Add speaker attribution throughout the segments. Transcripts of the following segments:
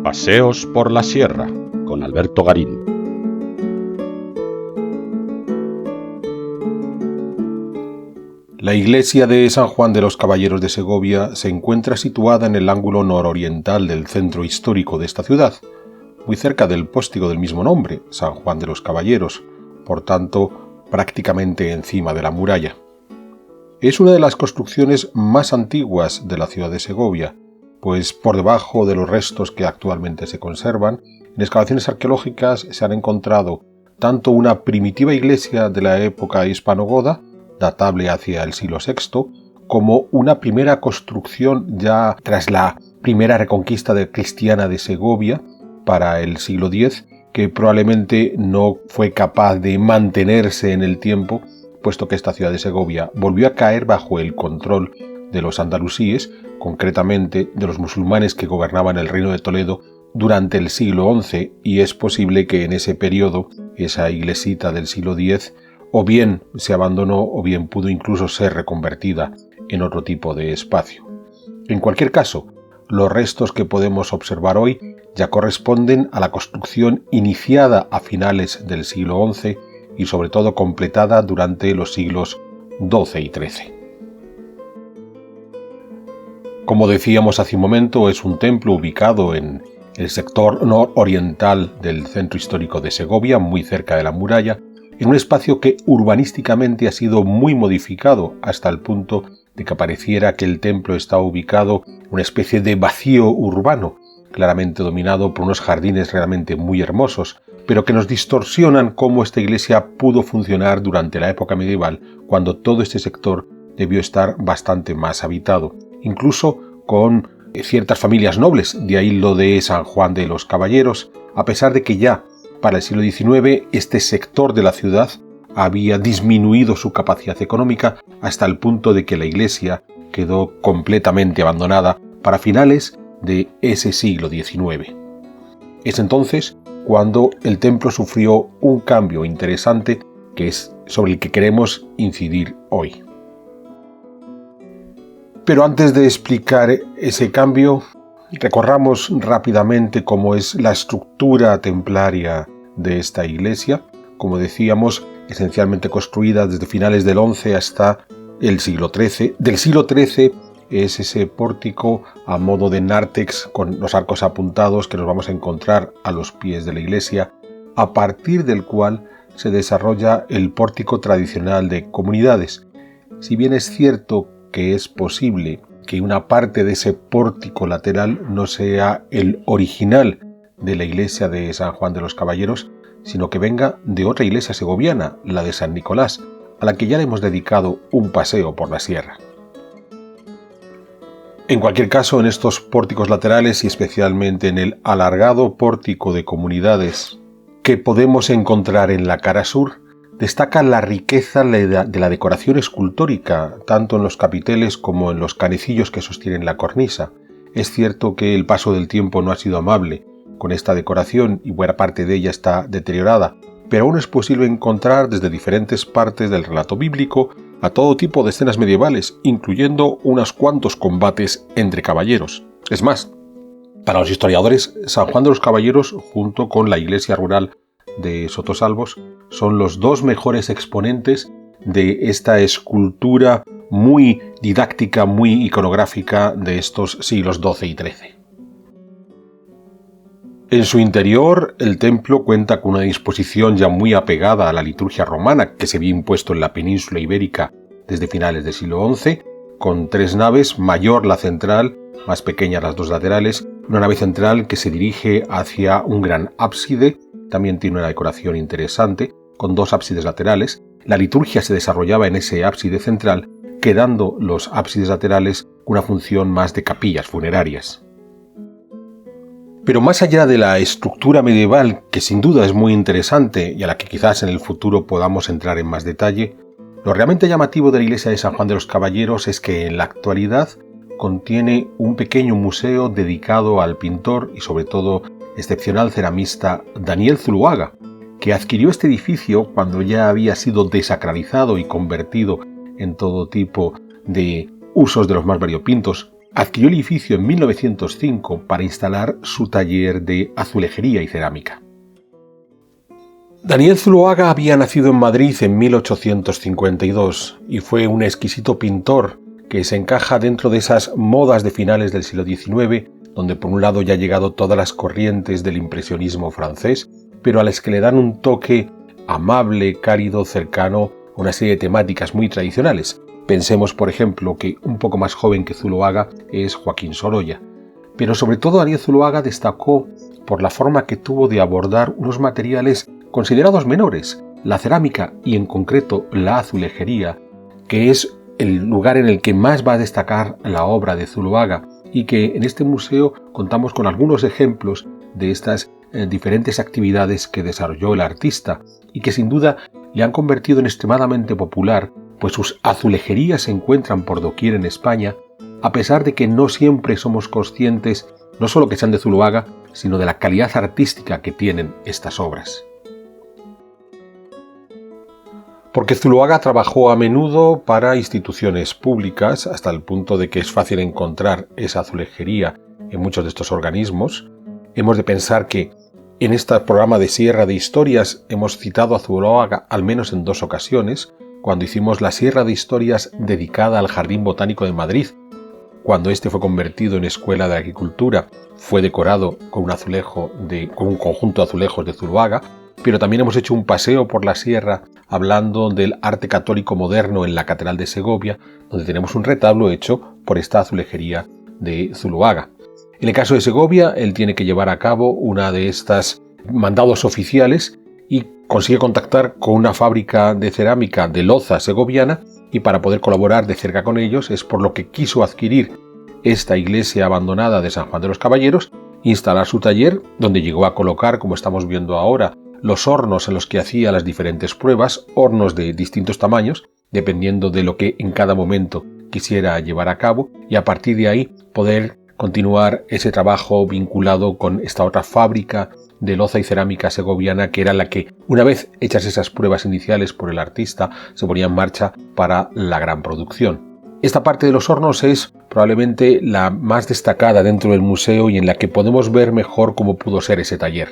Speaker 1: Paseos por la Sierra, con Alberto Garín.
Speaker 2: La iglesia de San Juan de los Caballeros de Segovia se encuentra situada en el ángulo nororiental del centro histórico de esta ciudad, muy cerca del póstigo del mismo nombre, San Juan de los Caballeros, por tanto, prácticamente encima de la muralla. Es una de las construcciones más antiguas de la ciudad de Segovia, pues por debajo de los restos que actualmente se conservan, en excavaciones arqueológicas se han encontrado tanto una primitiva iglesia de la época hispanogoda, datable hacia el siglo VI, como una primera construcción ya tras la primera reconquista cristiana de Segovia para el siglo X, que probablemente no fue capaz de mantenerse en el tiempo, puesto que esta ciudad de Segovia volvió a caer bajo el control de los andalusíes, concretamente de los musulmanes que gobernaban el reino de Toledo durante el siglo XI, y es posible que en ese periodo esa iglesita del siglo X o bien se abandonó o bien pudo incluso ser reconvertida en otro tipo de espacio. En cualquier caso, los restos que podemos observar hoy ya corresponden a la construcción iniciada a finales del siglo XI y sobre todo completada durante los siglos XII y XIII. Como decíamos hace un momento, es un templo ubicado en el sector nororiental del centro histórico de Segovia, muy cerca de la muralla, en un espacio que urbanísticamente ha sido muy modificado hasta el punto de que pareciera que el templo está ubicado en una especie de vacío urbano, claramente dominado por unos jardines realmente muy hermosos, pero que nos distorsionan cómo esta iglesia pudo funcionar durante la época medieval, cuando todo este sector debió estar bastante más habitado, incluso con ciertas familias nobles, de ahí lo de San Juan de los Caballeros, a pesar de que ya para el siglo XIX este sector de la ciudad había disminuido su capacidad económica hasta el punto de que la iglesia quedó completamente abandonada para finales de ese siglo XIX. Es entonces cuando el templo sufrió un cambio interesante que es sobre el que queremos incidir hoy. Pero antes de explicar ese cambio, recorramos rápidamente cómo es la estructura templaria de esta iglesia, como decíamos, esencialmente construida desde finales del XI hasta el siglo XIII. Del siglo XIII es ese pórtico a modo de nártex con los arcos apuntados que nos vamos a encontrar a los pies de la iglesia, a partir del cual se desarrolla el pórtico tradicional de comunidades. Si bien es cierto que es posible que una parte de ese pórtico lateral no sea el original de la iglesia de San Juan de los Caballeros, sino que venga de otra iglesia segoviana, la de San Nicolás, a la que ya le hemos dedicado un paseo por la sierra. En cualquier caso, en estos pórticos laterales y especialmente en el alargado pórtico de comunidades que podemos encontrar en la cara sur, destaca la riqueza de la decoración escultórica, tanto en los capiteles como en los canecillos que sostienen la cornisa. Es cierto que el paso del tiempo no ha sido amable con esta decoración y buena parte de ella está deteriorada, pero aún es posible encontrar desde diferentes partes del relato bíblico a todo tipo de escenas medievales, incluyendo unos cuantos combates entre caballeros. Es más, para los historiadores, San Juan de los Caballeros, junto con la iglesia rural de Sotosalvos, son los dos mejores exponentes de esta escultura muy didáctica, muy iconográfica de estos siglos XII y XIII. En su interior, el templo cuenta con una disposición ya muy apegada a la liturgia romana que se había impuesto en la península ibérica desde finales del siglo XI, con tres naves, mayor la central, más pequeñas las dos laterales, una nave central que se dirige hacia un gran ábside, también tiene una decoración interesante, con dos ábsides laterales. La liturgia se desarrollaba en ese ábside central, quedando los ábsides laterales con una función más de capillas funerarias. Pero más allá de la estructura medieval, que sin duda es muy interesante y a la que quizás en el futuro podamos entrar en más detalle, lo realmente llamativo de la iglesia de San Juan de los Caballeros es que en la actualidad contiene un pequeño museo dedicado al pintor y sobre todo excepcional ceramista Daniel Zuloaga, que adquirió este edificio cuando ya había sido desacralizado y convertido en todo tipo de usos de los más variopintos, adquirió el edificio en 1905 para instalar su taller de azulejería y cerámica. Daniel Zuloaga había nacido en Madrid en 1852 y fue un exquisito pintor que se encaja dentro de esas modas de finales del siglo XIX, donde por un lado ya han llegado todas las corrientes del impresionismo francés, pero a las que le dan un toque amable, cálido, cercano a una serie de temáticas muy tradicionales. Pensemos, por ejemplo, que un poco más joven que Zuloaga es Joaquín Sorolla. Pero sobre todo Daniel Zuloaga destacó por la forma que tuvo de abordar unos materiales considerados menores, la cerámica y en concreto la azulejería, que es el lugar en el que más va a destacar la obra de Zuloaga, y que en este museo contamos con algunos ejemplos de estas diferentes actividades que desarrolló el artista y que sin duda le han convertido en extremadamente popular, pues sus azulejerías se encuentran por doquier en España, a pesar de que no siempre somos conscientes no solo que sean de Zuloaga, sino de la calidad artística que tienen estas obras. Porque Zuloaga trabajó a menudo para instituciones públicas, hasta el punto de que es fácil encontrar esa azulejería en muchos de estos organismos. Hemos de pensar que en este programa de Sierra de Historias hemos citado a Zuloaga al menos en 2 ocasiones, cuando hicimos la Sierra de Historias dedicada al Jardín Botánico de Madrid. Cuando este fue convertido en Escuela de Agricultura, fue decorado con un conjunto de azulejos de Zuloaga, pero también hemos hecho un paseo por la sierra hablando del arte católico moderno en la Catedral de Segovia, donde tenemos un retablo hecho por esta azulejería de Zuloaga. En el caso de Segovia, él tiene que llevar a cabo una de estas mandados oficiales y consigue contactar con una fábrica de cerámica de loza segoviana, y para poder colaborar de cerca con ellos es por lo que quiso adquirir esta iglesia abandonada de San Juan de los Caballeros, instalar su taller, donde llegó a colocar, como estamos viendo ahora, los hornos en los que hacía las diferentes pruebas, hornos de distintos tamaños, dependiendo de lo que en cada momento quisiera llevar a cabo, y a partir de ahí poder continuar ese trabajo vinculado con esta otra fábrica de loza y cerámica segoviana, que era la que, una vez hechas esas pruebas iniciales por el artista, se ponía en marcha para la gran producción. Esta parte de los hornos es probablemente la más destacada dentro del museo y en la que podemos ver mejor cómo pudo ser ese taller.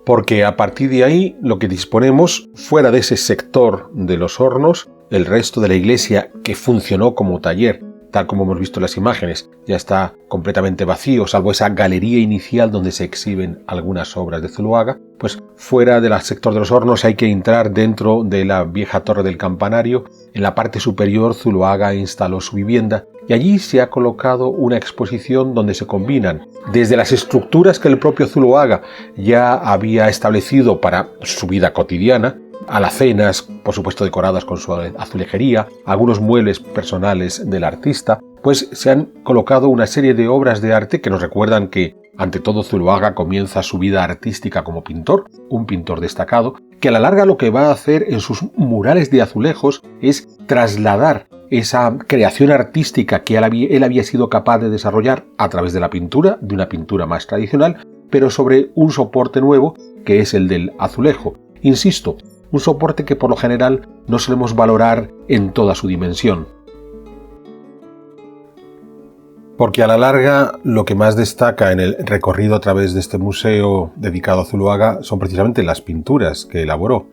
Speaker 2: Porque a partir de ahí lo que disponemos, fuera de ese sector de los hornos, el resto de la iglesia que funcionó como taller, tal como hemos visto en las imágenes, ya está completamente vacío, salvo esa galería inicial donde se exhiben algunas obras de Zuloaga. Pues fuera del sector de los hornos hay que entrar dentro de la vieja torre del campanario. En la parte superior Zuloaga instaló su vivienda y allí se ha colocado una exposición donde se combinan desde las estructuras que el propio Zuloaga ya había establecido para su vida cotidiana, alacenas, por supuesto decoradas con su azulejería, algunos muebles personales del artista, pues se han colocado una serie de obras de arte que nos recuerdan que, ante todo, Zuloaga comienza su vida artística como pintor, un pintor destacado, que a la larga lo que va a hacer en sus murales de azulejos es trasladar esa creación artística que él había sido capaz de desarrollar a través de la pintura, de una pintura más tradicional, pero sobre un soporte nuevo que es el del azulejo. Insisto, un soporte que por lo general no solemos valorar en toda su dimensión. Porque a la larga lo que más destaca en el recorrido a través de este museo dedicado a Zuloaga son precisamente las pinturas que elaboró.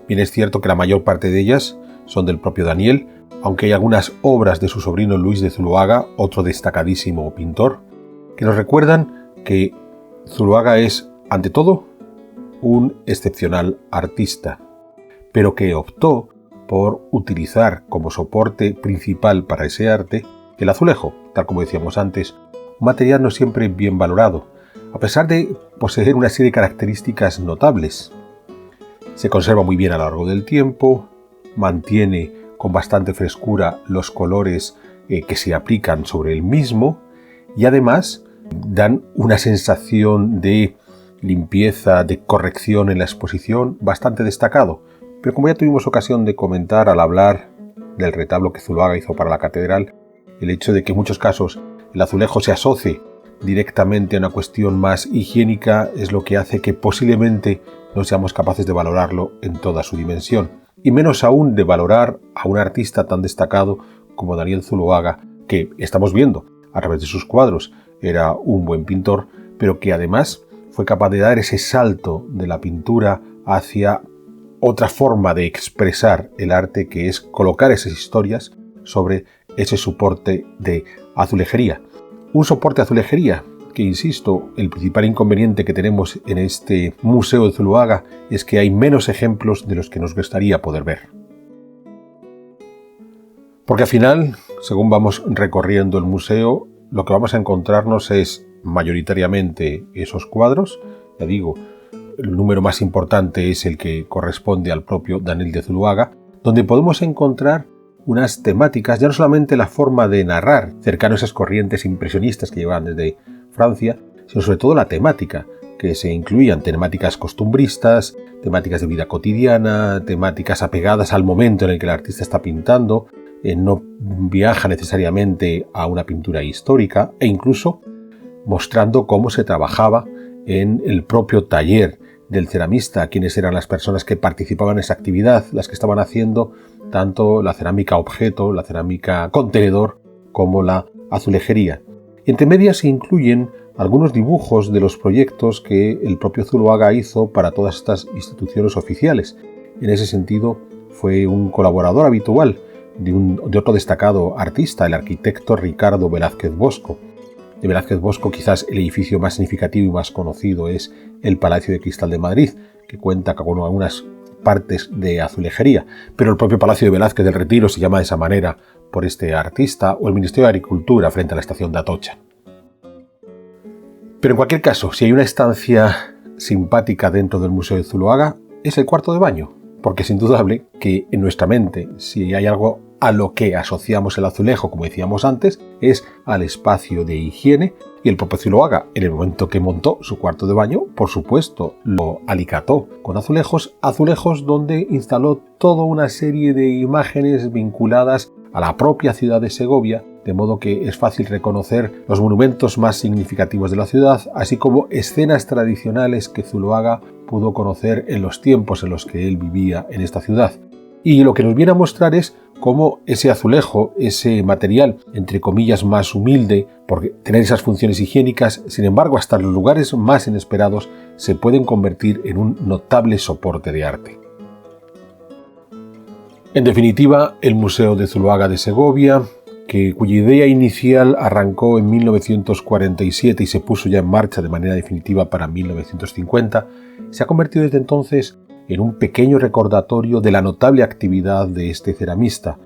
Speaker 2: Bien es cierto que la mayor parte de ellas son del propio Daniel, aunque hay algunas obras de su sobrino Luis de Zuloaga, otro destacadísimo pintor, que nos recuerdan que Zuloaga es, ante todo, un excepcional artista, pero que optó por utilizar como soporte principal para ese arte el azulejo, tal como decíamos antes, un material no siempre bien valorado, a pesar de poseer una serie de características notables. Se conserva muy bien a lo largo del tiempo, mantiene con bastante frescura los colores que se aplican sobre el mismo y además dan una sensación de limpieza, de corrección en la exposición bastante destacado. Pero como ya tuvimos ocasión de comentar al hablar del retablo que Zuloaga hizo para la catedral, el hecho de que en muchos casos el azulejo se asocie directamente a una cuestión más higiénica es lo que hace que posiblemente no seamos capaces de valorarlo en toda su dimensión, y menos aún de valorar a un artista tan destacado como Daniel Zuloaga, que estamos viendo a través de sus cuadros era un buen pintor, pero que además fue capaz de dar ese salto de la pintura hacia otra forma de expresar el arte, que es colocar esas historias sobre ese soporte de azulejería. Un soporte de azulejería que, insisto, el principal inconveniente que tenemos en este Museo de Zuloaga es que hay menos ejemplos de los que nos gustaría poder ver. Porque al final, según vamos recorriendo el museo, lo que vamos a encontrarnos es mayoritariamente esos cuadros. Ya digo, el número más importante es el que corresponde al propio Daniel de Zuloaga, donde podemos encontrar unas temáticas, ya no solamente la forma de narrar, cercano a esas corrientes impresionistas que llevaban desde Francia, sino sobre todo la temática, que se incluían temáticas costumbristas, temáticas de vida cotidiana, temáticas apegadas al momento en el que el artista está pintando, no viaja necesariamente a una pintura histórica, e incluso mostrando cómo se trabajaba en el propio taller del ceramista, quiénes eran las personas que participaban en esa actividad, las que estaban haciendo tanto la cerámica objeto, la cerámica contenedor, como la azulejería. Entre medias se incluyen algunos dibujos de los proyectos que el propio Zuloaga hizo para todas estas instituciones oficiales. En ese sentido, fue un colaborador habitual de otro destacado artista, el arquitecto Ricardo Velázquez Bosco. De Velázquez Bosco, quizás el edificio más significativo y más conocido es el Palacio de Cristal de Madrid, que cuenta con algunas partes de azulejería, pero el propio Palacio de Velázquez del Retiro se llama de esa manera por este artista, o el Ministerio de Agricultura frente a la estación de Atocha. Pero en cualquier caso, si hay una estancia simpática dentro del Museo de Zuloaga, es el cuarto de baño, porque es indudable que en nuestra mente, si hay algo a lo que asociamos el azulejo, como decíamos antes, es al espacio de higiene, y el propio Zuloaga, en el momento que montó su cuarto de baño, por supuesto, lo alicató con azulejos donde instaló toda una serie de imágenes vinculadas a la propia ciudad de Segovia, de modo que es fácil reconocer los monumentos más significativos de la ciudad, así como escenas tradicionales que Zuloaga pudo conocer en los tiempos en los que él vivía en esta ciudad. Y lo que nos viene a mostrar es cómo ese azulejo, ese material, entre comillas, más humilde, por tener esas funciones higiénicas, sin embargo, hasta los lugares más inesperados, se pueden convertir en un notable soporte de arte. En definitiva, el Museo de Zuloaga de Segovia, cuya idea inicial arrancó en 1947 y se puso ya en marcha de manera definitiva para 1950, se ha convertido desde entonces en un pequeño recordatorio de la notable actividad de este ceramista,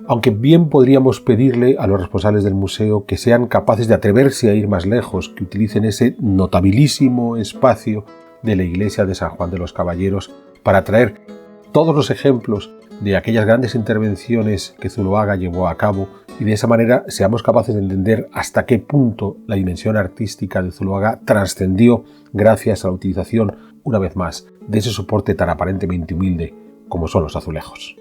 Speaker 2: aunque bien podríamos pedirle a los responsables del museo que sean capaces de atreverse a ir más lejos, que utilicen ese notabilísimo espacio de la iglesia de San Juan de los Caballeros para traer todos los ejemplos de aquellas grandes intervenciones que Zuloaga llevó a cabo, y de esa manera seamos capaces de entender hasta qué punto la dimensión artística de Zuloaga trascendió gracias a la utilización, una vez más, de ese soporte tan aparentemente humilde como son los azulejos.